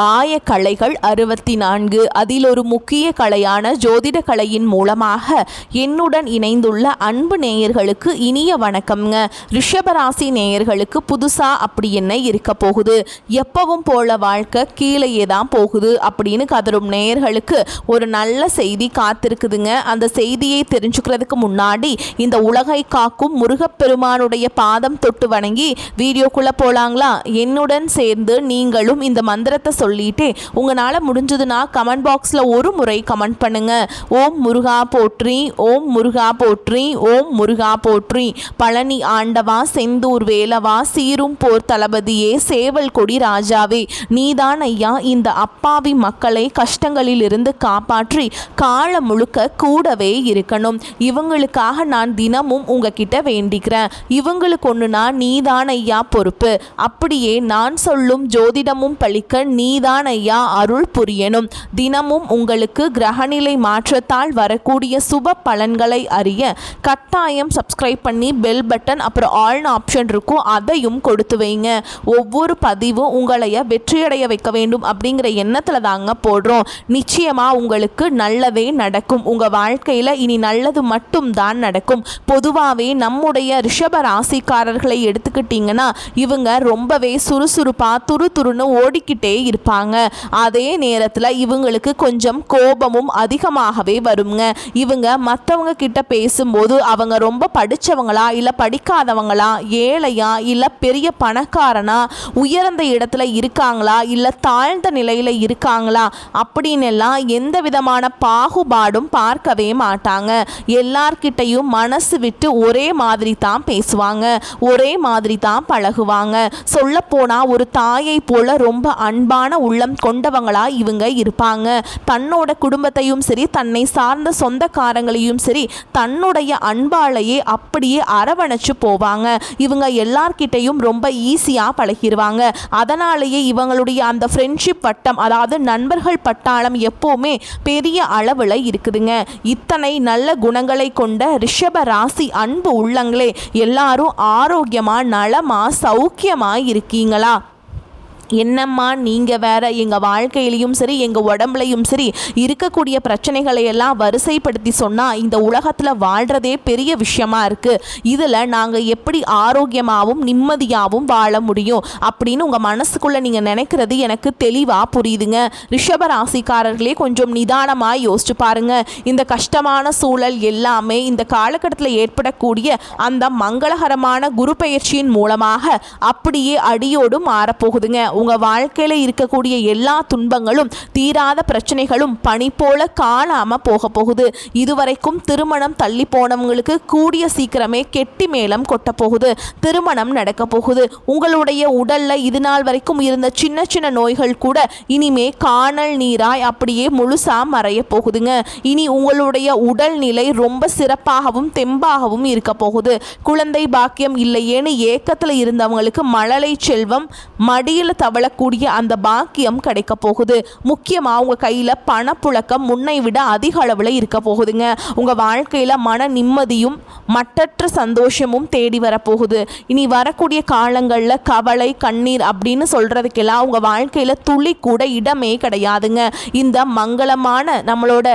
ஆய கலைகள் 64. அதில் ஒரு முக்கிய கலையான ஜோதிட கலையின் மூலமாக என்னுடன் இணைந்துள்ள அன்பு நேயர்களுக்கு இனிய வணக்கம்ங்க. ரிஷபராசி நேயர்களுக்கு புதுசா அப்படி என்ன இருக்க போகுது, எப்பவும் போல வாழ்க்கை கீழேயே தான் போகுது அப்படின்னு கதரும் நேயர்களுக்கு ஒரு நல்ல செய்தி காத்திருக்குதுங்க. அந்த செய்தியை தெரிஞ்சுக்கிறதுக்கு முன்னாடி இந்த உலகை காக்கும் முருகப்பெருமானுடைய பாதம் தொட்டு வணங்கி வீடியோக்குள்ள போலாங்களா? என்னுடன் சேர்ந்து நீங்களும் இந்த மந்திரத்தை சொல்லிட்டு உங்களால் முடிஞ்சதுன்னா கமெண்ட் பாக்ஸில் ஒரு முறை கமெண்ட் பண்ணுங்க. ஓம் முருகா போற்றி, ஓம் முருகா போற்றி, ஓம் முருகா போற்றி. பழனி ஆண்டவா, செந்தூர் வேலவா, சீரும் போர் தளபதியே, சேவல் கொடி ராஜாவே, நீதான் ஐயா இந்த அப்பாவி மக்களை கஷ்டங்களில் இருந்து காப்பாற்றி காலம் முழுக்க கூடவே இருக்கணும். இவங்களுக்காக நான் தினமும் உங்ககிட்ட வேண்டிக்கிறேன். இவங்களுக்கு ஒன்றுனா நீதான் ஐயா பொறுப்பு. அப்படியே நான் சொல்லும் ஜோதிடமும் பழிக்க நீதான் ஐயா அருள் புரியணும். தினமும் உங்களுக்கு கிரகநிலை மாற்றத்தால் வரக்கூடிய சுப பலன்களை அறிய கட்டாயம் சப்ஸ்கிரைப் பண்ணி பெல் பட்டன் அப்புறம் ஆல்னு ஆப்ஷன் இருக்கும், அதையும் கொடுத்து வைங்க. ஒவ்வொரு பதிவும் உங்களைய வெற்றியடைய வைக்க வேண்டும் அப்படிங்கிற எண்ணத்தில் தாங்க போடுறோம். நிச்சயமாக உங்களுக்கு நல்லதே நடக்கும். உங்கள் வாழ்க்கையில் இனி நல்லது மட்டும் தான் நடக்கும். பொதுவாகவே நம்முடைய ரிஷப ராசிக்காரர்களை எடுத்துக்கிட்டிங்கன்னா இவங்க ரொம்பவே சுறுசுறுப்பாக துருன்னு ஓடிக்கிட்டே இருப்பாங்க. அதே நேரத்தில் இவங்களுக்கு கொஞ்சம் கோபமும் அதிகமாகவே வருங்க. இவங்க மற்றவங்க கிட்ட பேசும்போது அவங்க ரொம்ப படித்தவங்களா இல்லை படிக்காதவங்களா, ஏழையா இல்லை பெரிய பணக்காரனா, உயர்ந்த இடத்துல இருக்காங்களா இல்லை தாழ்ந்த நிலையில் இருக்காங்களா அப்படின்னு எல்லாம் எந்த விதமான பாகுபாடும் பார்க்கவே மாட்டாங்க. எல்லார்கிட்டையும் மனசு விட்டு ஒரே மாதிரி தான் பேசுவாங்க, ஒரே மாதிரி தான் பழகுவாங்க. சொல்லப்போனா ஒரு தாயை போல ரொம்ப அன்பான உள்ளம் கொண்டவங்களா இவங்க இருப்பாங்க. தன்னோட குடும்பத்தையும் சரி, தன்னை சார்ந்த சொந்தக்காரங்களையும் சரி, தன்னுடைய அன்பாலேயே அப்படியே அரவணைச்சு போவாங்க. இவங்க எல்லார்கிட்டையும் ரொம்ப ஈஸியா பழகிடுவாங்க. அதனாலேயே இவங்களுடைய அந்த ஃப்ரெண்ட்ஷிப் வட்டம், அதாவது நண்பர்கள் பட்டாளம் எப்பவுமே பெரிய அளவில் இருக்குதுங்க. இத்தனை நல்ல குணங்களை கொண்ட ரிஷப ராசி அன்பு உள்ளங்களே, எல்லாரும் ஆரோக்கியமா நலமா சௌக்கியமா இருக்கீங்களா? என்னம்மா நீங்கள் வேற, எங்கள் வாழ்க்கையிலையும் சரி எங்கள் உடம்புலையும் சரி இருக்கக்கூடிய பிரச்சனைகளை எல்லாம் வரிசைப்படுத்தி சொன்னால் இந்த உலகத்தில் வாழ்கிறதே பெரிய விஷயமா இருக்குது. இதில் நாங்கள் எப்படி ஆரோக்கியமாகவும் நிம்மதியாகவும் வாழ முடியும் அப்படின்னு உங்கள் மனசுக்குள்ளே நீங்கள் நினைக்கிறது எனக்கு தெளிவாக புரியுதுங்க. ரிஷப ராசிக்காரர்களே கொஞ்சம் நிதானமாக யோசிச்சு பாருங்க. இந்த கஷ்டமான சூழல் எல்லாமே இந்த காலகட்டத்தில் ஏற்படக்கூடிய அந்த மங்களகரமான குரு பெயர்ச்சியின் மூலமாக அப்படியே அடியோடு மாறப்போகுதுங்க. உங்கள் வாழ்க்கையில் இருக்கக்கூடிய எல்லா துன்பங்களும் தீராத பிரச்சனைகளும் பனி போல காணாமல் போக போகுது. இதுவரைக்கும் திருமணம் தள்ளி போனவங்களுக்கு கூடிய சீக்கிரமே கெட்டி மேளம் கொட்ட போகுது. திருமணம் நடக்க போகுது. உங்களுடைய உடல்ல இது நாள் வரைக்கும் இருந்த சின்ன சின்ன நோய்கள் கூட இனிமே காணல் நீராய் அப்படியே முழுசா மறைய போகுதுங்க. இனி உங்களுடைய உடல்நிலை ரொம்ப சிறப்பாகவும் தெம்பாகவும் இருக்க போகுது. குழந்தை பாக்கியம் இல்லையேன்னு ஏக்கத்தில் இருந்தவங்களுக்கு மழலை செல்வம் மடியில் தவளக்கூடிய அந்த பாக்கியம் கிடைக்க போகுது. முக்கியமாக உங்கள் கையில் பணப்புழக்கம் முன்னை விட அதிக அளவில் இருக்க போகுதுங்க. உங்கள் வாழ்க்கையில் மன நிம்மதியும் மட்டற்ற சந்தோஷமும் தேடி வரப்போகுது. இனி வரக்கூடிய காலங்களில் கவலை கண்ணீர் அப்படின்னு சொல்கிறதுக்கெல்லாம் உங்கள் வாழ்க்கையில் துளி கூட இடமே கிடையாதுங்க. இந்த மங்களமான நம்மளோட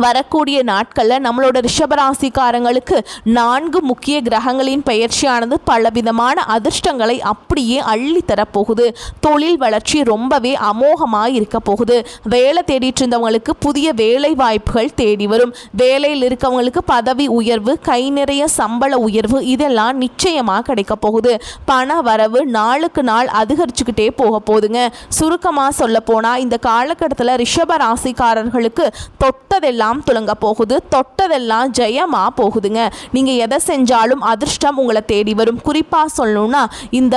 வரக்கூடிய நாட்களில் நம்மளோட ரிஷபராசிக்காரங்களுக்கு 4 முக்கிய கிரகங்களின் பெயர்ச்சியானது பலவிதமான அதிர்ஷ்டங்களை அப்படியே அள்ளி தரப்போகுது. தொழில் வளர்ச்சி ரொம்பவே அமோகமாக இருக்க போகுது. வேலை தேடிட்டு இருந்தவங்களுக்கு புதிய வேலை வாய்ப்புகள் தேடி வரும். வேலையில் இருக்கவங்களுக்கு பதவி உயர்வு, கை நிறைய சம்பள உயர்வு இதெல்லாம் நிச்சயமாக கிடைக்க போகுது. பண வரவு நாளுக்கு நாள் அதிகரிச்சுக்கிட்டே போக போகுதுங்க. சுருக்கமாக சொல்ல போனால் இந்த காலகட்டத்தில் ரிஷபராசிக்காரர்களுக்கு தொட்டதெல்லாம் துலங்க போகுது, தொட்டதெல்லாம் ஜெயமா போகுதுங்க. நீங்க எதை செஞ்சாலும் அதிர்ஷ்டம் உங்களை தேடி வரும். குறிப்பா சொல்லணும்னா இந்த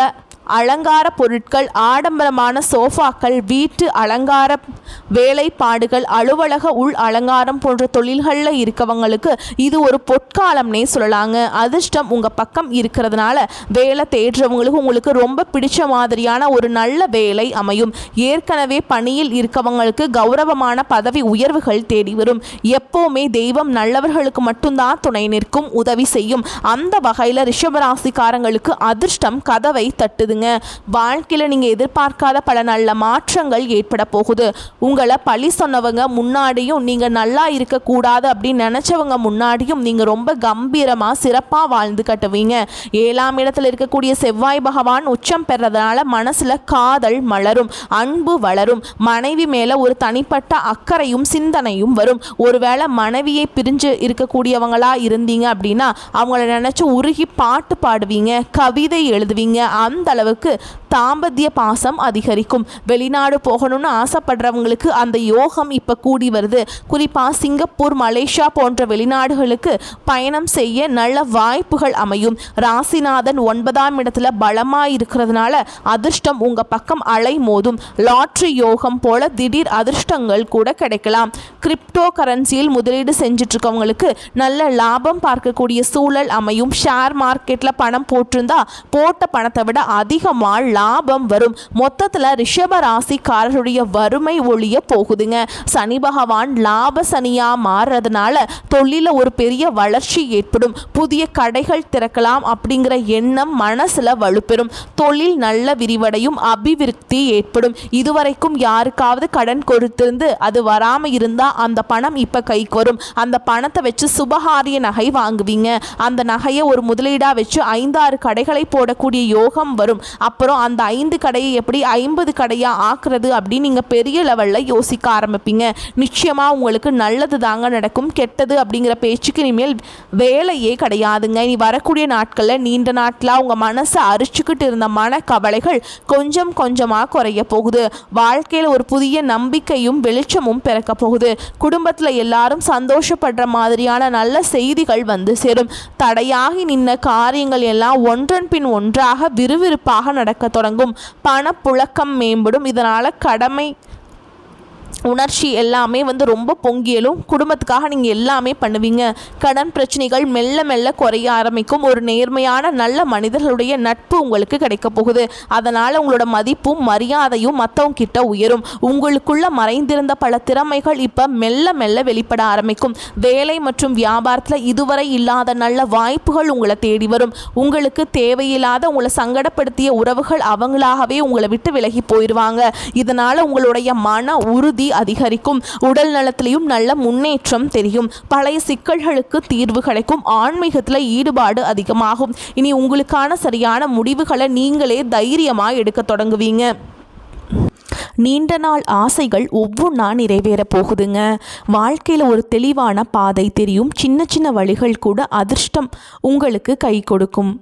அலங்கார பொருட்கள், ஆடம்பரமான சோஃபாக்கள், வீட்டு அலங்கார வேலைப்பாடுகள், அலுவலக உள் அலங்காரம் போன்ற தொழில்களில் இருக்கவங்களுக்கு இது ஒரு பொற்காலம்னே சொல்லலாங்க. அதிர்ஷ்டம் உங்கள் பக்கம் இருக்கிறதுனால வேலை தேடுறவங்களுக்கு உங்களுக்கு ரொம்ப பிடிச்ச மாதிரியான ஒரு நல்ல வேலை அமையும். ஏற்கனவே பணியில் இருக்கவங்களுக்கு கௌரவமான பதவி உயர்வுகள் தேடி வரும். எப்போவுமே தெய்வம் நல்லவர்களுக்கு மட்டும்தான் துணை நிற்கும், உதவி செய்யும். அந்த வகையில் ரிஷபராசிக்காரங்களுக்கு அதிர்ஷ்டம் கதவை தட்டுதுங்க. போகுதுங்க. வாழ்க்கையில் நீங்கள் எதிர்பார்க்காத பல நல்ல மாற்றங்கள் ஏற்பட போகுது. உங்களை பழி சொன்னவங்க முன்னாடியும், நீங்கள் நல்லா இருக்கக்கூடாது அப்படின்னு நினச்சவங்க முன்னாடியும் நீங்கள் ரொம்ப கம்பீரமாக சிறப்பாக வாழ்ந்து கட்டுவீங்க. 7ஆம் இடத்துல இருக்கக்கூடிய செவ்வாய் பகவான் உச்சம் பெறதுனால மனசில் காதல் மலரும், அன்பு வளரும், மனைவி மேலே ஒரு தனிப்பட்ட அக்கறையும் சிந்தனையும் வரும். ஒருவேளை மனைவியை பிரிஞ்சு இருக்கக்கூடியவங்களா இருந்தீங்க அப்படின்னா அவங்கள நினச்சி உருகி பாட்டு பாடுவீங்க, கவிதை எழுதுவீங்க. அந்த அளவுக்கு தாம்பத்திய பாசம் அதிகரிக்கும். வெளிநாடு போகணும்னு ஆசைப்படுறவங்களுக்கு அந்த யோகம் இப்போ கூடி வருது. குறிப்பாக சிங்கப்பூர், மலேசியா போன்ற வெளிநாடுகளுக்கு பயணம் செய்ய நல்ல வாய்ப்புகள் அமையும். ராசிநாதன் 9ஆம் இடத்துல பலமாக இருக்கிறதுனால அதிர்ஷ்டம் உங்கள் பக்கம் அலை மோதும். லாட்ரி யோகம் போல திடீர் அதிர்ஷ்டங்கள் கூட கிடைக்கலாம். கிரிப்டோ கரன்சியில் முதலீடு செஞ்சுட்டு இருக்கவங்களுக்கு நல்ல லாபம் பார்க்கக்கூடிய சூழல் அமையும். ஷேர் மார்க்கெட்டில் பணம் போட்டிருந்தா போட்ட பணத்தை விட அதிகமாக லாபம் வரும். மொத்தத்தில் ரிஷப ராசிக்காரருடைய வறுமை ஒழிய போகுதுங்க. சனி பகவான் லாப சனியா மாறுறதுனால தொழில ஒரு பெரிய வளர்ச்சி ஏற்படும். புதிய கடைகள் திறக்கலாம் அப்படிங்கிற எண்ணம் மனசுல வலுப்பெறும். தொழில் நல்ல விரிவடையும், அபிவிருத்தி ஏற்படும். இதுவரைக்கும் யாருக்காவது கடன் கொடுத்திருந்து அது வராம இருந்தா அந்த பணம் இப்ப கைக்கு வரும். அந்த பணத்தை வச்சு சுபகாரிய நகை வாங்குவீங்க. அந்த நகையை ஒரு முதலீடா வச்சு 5-6 கடைகளை போடக்கூடிய யோகம் வரும். அப்புறம் அந்த 5 கடையை எப்படி 50 கடையா ஆக்குறது அப்படின்னு நீங்க பெரிய லெவல்ல யோசிக்க ஆரம்பிப்பீங்க. நிச்சயமா உங்களுக்கு நல்லது தாங்க நடக்கும். கெட்டது அப்படிங்கிற பேச்சுக்கு இனிமேல் வேலையே கிடையாதுங்க. இனி வரக்கூடிய நாட்களில் நீண்ட நாட்களாக உங்கள் மனசை அரிச்சுக்கிட்டு இருந்த மன கவலைகள் கொஞ்சம் கொஞ்சமாக குறைய போகுது. வாழ்க்கையில் ஒரு புதிய நம்பிக்கையும் வெளிச்சமும் பிறக்க போகுது. குடும்பத்தில் எல்லாரும் சந்தோஷப்படுற மாதிரியான நல்ல செய்திகள் வந்து சேரும். தடையாகி நின்ன காரியங்கள் எல்லாம் ஒன்றன் பின் ஒன்றாக விறுவிறுப்பாக நடக்க தொடங்கும். பணப்புழக்கம் மேம்படும். இதனால் கடமை உணர்ச்சி எல்லாமே ரொம்ப பொங்கியலும். குடும்பத்துக்காக நீங்கள் எல்லாமே பண்ணுவீங்க. கடன் பிரச்சனைகள் மெல்ல மெல்ல குறைய ஆரம்பிக்கும். ஒரு நேர்மையான நல்ல மனிதர்களுடைய நட்பு உங்களுக்கு கிடைக்க போகுது. அதனால் உங்களோட மதிப்பும் மரியாதையும் மற்றவங்க கிட்ட உயரும். உங்களுக்குள்ள மறைந்திருந்த பல திறமைகள் இப்போ மெல்ல மெல்ல வெளிப்பட ஆரம்பிக்கும். வேலை மற்றும் வியாபாரத்தில் இதுவரை இல்லாத நல்ல வாய்ப்புகள் உங்களை தேடி வரும். உங்களுக்கு தேவையில்லாத உங்களை சங்கடப்படுத்திய உறவுகள் அவங்களாகவே உங்களை விட்டு விலகி போயிடுவாங்க. இதனால் உங்களுடைய மன உறுதி அதிகரிக்கும். உடல் நலத்திலையும் நல்ல முன்னேற்றம் தெரியும். பழைய சிக்கல்களுக்கு தீர்வு கிடைக்கும். ஆன்மீகத்தில் ஈடுபாடு அதிகமாகும். இனி உங்களுக்கான சரியான முடிவுகளை நீங்களே தைரியமாக எடுக்க தொடங்குவீங்க. நீண்ட நாள் ஆசைகள் ஒவ்வொன்றா நிறைவேற போகுதுங்க. வாழ்க்கையில் ஒரு தெளிவான பாதை தெரியும். சின்ன சின்ன வழிகள் கூட அதிர்ஷ்டம் உங்களுக்கு கை கொடுக்கும்.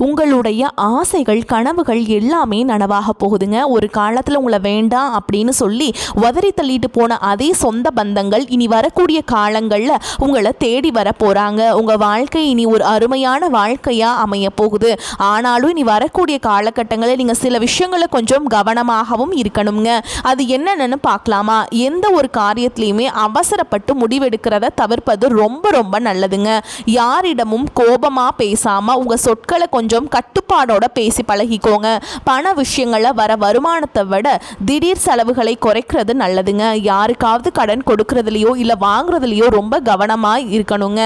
உங்களுடைய ஆசைகள் கனவுகள் எல்லாமே நனவாக போகுதுங்க. ஒரு காலத்தில் உங்களை வேண்டாம் அப்படின்னு சொல்லி உதறி தள்ளிட்டு போன அதே சொந்த பந்தங்கள் இனி வரக்கூடிய காலங்களில் உங்களை தேடி வர போகிறாங்க. உங்கள் வாழ்க்கை இனி ஒரு அருமையான வாழ்க்கையாக அமைய போகுது. ஆனாலும் இனி வரக்கூடிய காலகட்டங்களில் நீங்கள் சில விஷயங்களை கொஞ்சம் கவனமாகவும் இருக்கணுங்க. அது என்னென்னு பார்க்கலாமா? எந்த ஒரு காரியத்திலையுமே அவசரப்பட்டு முடிவெடுக்கிறத தவிர்ப்பது ரொம்ப ரொம்ப நல்லதுங்க. யாரிடமும் கோபமாக பேசாமல் உங்கள் சொற்களை கொஞ்சம் கட்டுப்பாடோட பேசி பழகிக்கோங்க. பண விஷயங்களில் வர வருமானத்தை விட திடீர் செலவுகளை குறைக்கிறது நல்லதுங்க. யாருக்காவது கடன் கொடுக்கறதுலையோ இல்லை வாங்குறதுலையோ ரொம்ப கவனமாக இருக்கணுங்க.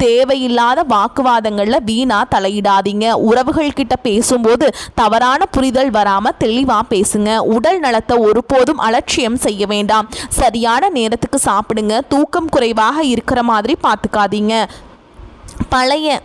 தேவையில்லாத வாக்குவாதங்களில் வீணா தலையிடாதீங்க. உறவுகள் கிட்ட பேசும்போது தவறான புரிதல் வராமல் தெளிவாக பேசுங்க. உடல் நலத்தை ஒருபோதும் அலட்சியம் செய்ய வேண்டாம். சரியான நேரத்துக்கு சாப்பிடுங்க. தூக்கம் குறைவாக இருக்கிற மாதிரி பார்த்துக்காதீங்க. பழைய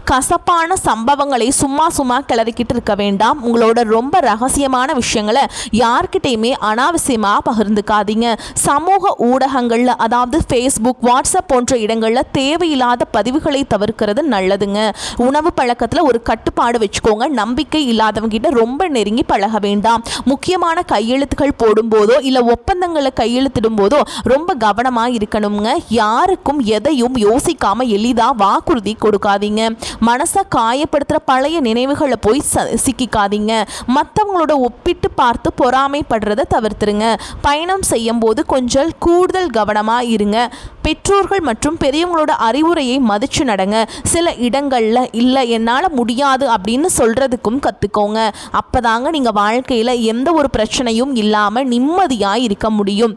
கசப்பான சம்பவங்களை சும்மா கிளறிக்கிட்டு இருக்க வேண்டாம். உங்களோட ரொம்ப ரகசியமான விஷயங்களை யார்கிட்டையுமே அனாவசியமாக பகிர்ந்துக்காதீங்க. சமூக ஊடகங்களில், அதாவது ஃபேஸ்புக், வாட்ஸ்அப் போன்ற இடங்களில் தேவையில்லாத பதிவுகளை தவிர்க்கிறது நல்லதுங்க. உணவு பழக்கத்தில் ஒரு கட்டுப்பாடு வச்சுக்கோங்க. நம்பிக்கை இல்லாதவங்கிட்ட ரொம்ப நெருங்கி பழக வேண்டாம். முக்கியமான கையெழுத்துக்கள் போடும்போதோ இல்லை ஒப்பந்தங்களை கையெழுத்திடும் போதோ ரொம்ப கவனமாக இருக்கணுங்க. யாருக்கும் எதையும் யோசிக்காம எளிதாக வாக்குறுதி கொடுக்காதீங்க. மனசை காயப்படுத்துகிற பழைய நினைவுகளை போய் சிக்கிக்காதீங்க. மற்றவங்களோட ஒப்பிட்டு பார்த்து பொறாமைப்படுறதை தவிர்த்துருங்க. பயணம் செய்யும் போது கொஞ்சம் கூடுதல் கவனமாக இருங்க. பெற்றோர்கள் மற்றும் பெரியவங்களோட அறிவுரையை மதிச்சு நடங்க. சில இடங்களில் இல்லை என்னால் முடியாது அப்படின்னு சொல்கிறதுக்கும் கற்றுக்கோங்க. அப்போதாங்க நீங்கள் வாழ்க்கையில் எந்த ஒரு பிரச்சனையும் இல்லாமல் நிம்மதியாக இருக்க முடியும்.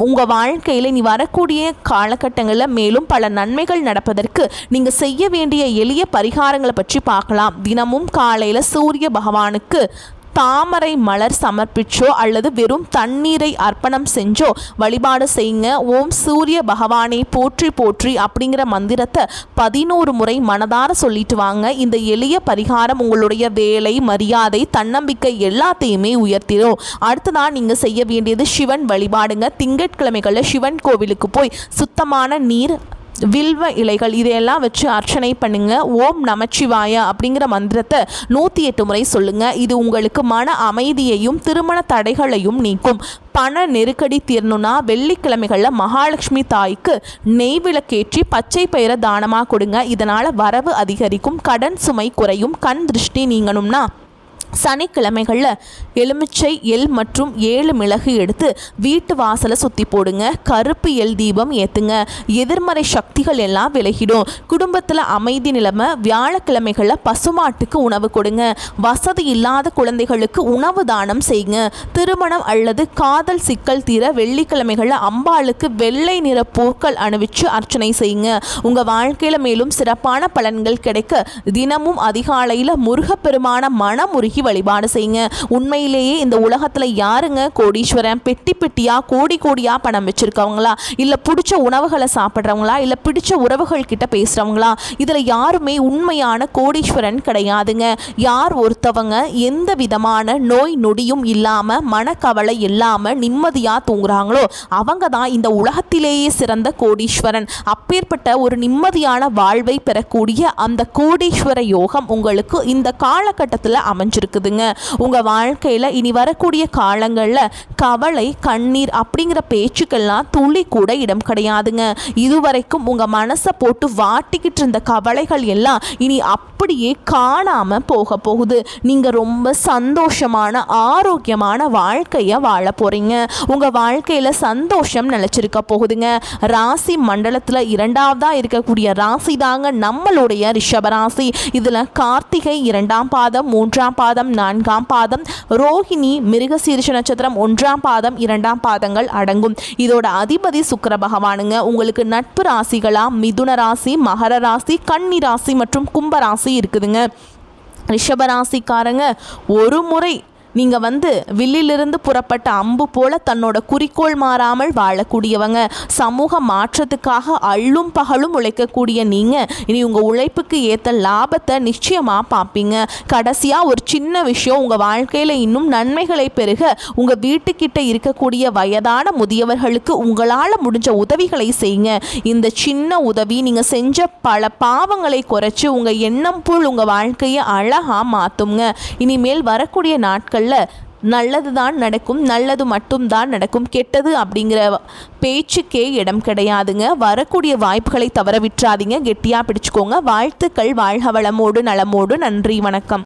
உங்கள் வாழ்க்கையில் நீ வரக்கூடிய காலகட்டங்களில் மேலும் பல நன்மைகள் நடப்பதற்கு நீங்கள் செய்ய வேண்டிய எளிய பரிகாரங்களை பற்றி பார்க்கலாம். தினமும் காலையில் சூரிய பகவானுக்கு தாமரை மலர் சமர்ப்பிச்சோ அல்லது வெறும் தண்ணீரை அர்ப்பணம் செஞ்சோ வழிபாடு செய்யுங்க. ஓம் சூரிய பகவானை போற்றி போற்றி அப்படிங்கிற மந்திரத்தை 11 முறை மனதார சொல்லிட்டு வாங்க. இந்த எளிய பரிகாரம் உங்களுடைய வேலை, மரியாதை, தன்னம்பிக்கை எல்லாத்தையுமே உயர்த்திடும். அடுத்ததான் நீங்கள் செய்ய வேண்டியது சிவன் வழிபாடுங்க. திங்கட்கிழமைகளில் சிவன் கோவிலுக்கு போய் சுத்தமான நீர், வில்வ இலைகள் இதையெல்லாம் வச்சு அர்ச்சனை பண்ணுங்க. ஓம் நமச்சிவாய அப்படிங்கிற மந்திரத்தை 108 முறை சொல்லுங்க. இது உங்களுக்கு மன அமைதியையும் திருமண தடைகளையும் நீக்கும். பண நெருக்கடி தீரணும்னா வெள்ளிக்கிழமைகளில் மகாலட்சுமி தாய்க்கு நெய் விளக்கேற்றி பச்சை பயிரை தானமாக கொடுங்க. இதனால் வரவு அதிகரிக்கும், கடன் சுமை குறையும், கண் திருஷ்டி நீங்கணும்னா சனிக்கிழமைகளில் எலுமிச்சை, எள் மற்றும் 7 மிளகு எடுத்து வீட்டு வாசலை சுற்றி போடுங்க. கருப்பு எள் தீபம் ஏற்றுங்க. எதிர்மறை சக்திகள் எல்லாம் விலகிடும். குடும்பத்தில் அமைதி நிலைமை. வியாழக்கிழமைகளில் பசுமாட்டுக்கு உணவு கொடுங்க. வசதி இல்லாத குழந்தைகளுக்கு உணவு தானம் செய்யுங்க. திருமணம் அல்லது காதல் சிக்கல் தீர வெள்ளிக்கிழமைகளில் அம்பாளுக்கு வெள்ளை நிற பூக்கள் அணிவிச்சு அர்ச்சனை செய்யுங்க. உங்கள் வாழ்க்கையில் மேலும் சிறப்பான பலன்கள் கிடைக்க தினமும் அதிகாலையில் முருகப்பெருமான மனமுருகி வழிபாடு செய்யுங்க. உண்மையிலேயே இந்த உலகத்துல யாருங்க கோடீஸ்வரன்? பெட்டி பெட்டியா கோடி கோடியா பணம் வச்சிருக்கவங்களா, இல்ல பிடிச்ச உணவுகளை சாப்பிட்றவங்களா, இல்ல பிடிச்ச உறவுகள் கிட்ட பேசுறவங்களா? இதுல யாருமே உண்மையான கோடீஸ்வரன் கிடையாதுங்க. யார் ஒருத்தவங்க எந்த விதமான நோய் நொடியும் இல்லாம, மனக்கவலை இல்லாம நிம்மதியா தூங்குறாங்களோ அவங்க தான் இந்த உலகத்திலேயே சிறந்த கோடீஸ்வரன். அப்பேற்பட்ட ஒரு நிம்மதியான வாழ்வை பெறக்கூடிய அந்த கோடீஸ்வர யோகம் உங்களுக்கு இந்த காலகட்டத்தில் அமைஞ்சிருக்கு. உங்க வாழ்க்கையில இனி வரக்கூடிய காலங்களில் கவலை, கண்ணீர் அப்படிங்கிற பேச்சுக்கெல்லாம் துளி கூட இடம் கிடையாதுங்க. இதுவரைக்கும் உங்க மனசை போட்டு வாட்டிக்கிட்டு இருந்த கவலைகள் எல்லாம் இனி அப்படியே காணாம போக போகுது. நீங்க ரொம்ப சந்தோஷமான, ஆரோக்கியமான வாழ்க்கைய வாழ போறீங்க. உங்க வாழ்க்கையில சந்தோஷம் நிலைச்சிருக்க போகுதுங்க. ராசி மண்டலத்துல 2ஆவதா இருக்கக்கூடிய ராசி தாங்க நம்மளுடைய ரிஷபராசி. இதுல கார்த்திகை 2ஆம் பாதம், 3ஆம் பாதம், 4ஆம் பாதம், ரோஹிணி மிருகசீரிஷ நட்சத்திரம் 1ஆம் பாதம், 2ஆம் பாதங்கள் அடங்கும். இதோட அதிபதி சுக்கிர பகவானுங்க. உங்களுக்கு நட்பு ராசிகளா மிதுன ராசி, மகர ராசி, கன்னி ராசி மற்றும் கும்ப ராசி இருக்குதுங்க. ரிஷபராசிக்காரங்க ஒரு முறை நீங்கள் வில்லிலிருந்து புறப்பட்ட அம்பு போல தன்னோட குறிக்கோள் மாறாமல் வாழக்கூடியவங்க. சமூக மாற்றத்துக்காக அள்ளும் பகலும் உழைக்கக்கூடிய நீங்கள் இனி உங்கள் உழைப்புக்கு ஏற்ற லாபத்தை நிச்சயமாக பார்ப்பீங்க. கடைசியாக ஒரு சின்ன விஷயம், உங்கள் வாழ்க்கையில் இன்னும் நன்மைகளை பெருக உங்கள் வீட்டுக்கிட்ட இருக்கக்கூடிய வயதான முதியவர்களுக்கு உங்களால் முடிஞ்ச உதவிகளை செய்யுங்க. இந்த சின்ன உதவி நீங்கள் செஞ்ச பல பாவங்களை குறைச்சி உங்கள் எண்ணம் போல் உங்கள் வாழ்க்கையை அழகாக மாற்றுங்க. இனிமேல் வரக்கூடிய நாட்கள் நல்லது தான் நடக்கும், நல்லது மட்டும்தான் நடக்கும். கெட்டது அப்படிங்கிற பேச்சுக்கே இடம் கிடையாதுங்க. வரக்கூடிய வாய்ப்புகளை தவற விட்டுறாதீங்க. கெட்டியாக பிடிச்சுக்கோங்க. வாழ்த்துக்கள். வாழ்க வளமோடு நலமோடு. நன்றி, வணக்கம்.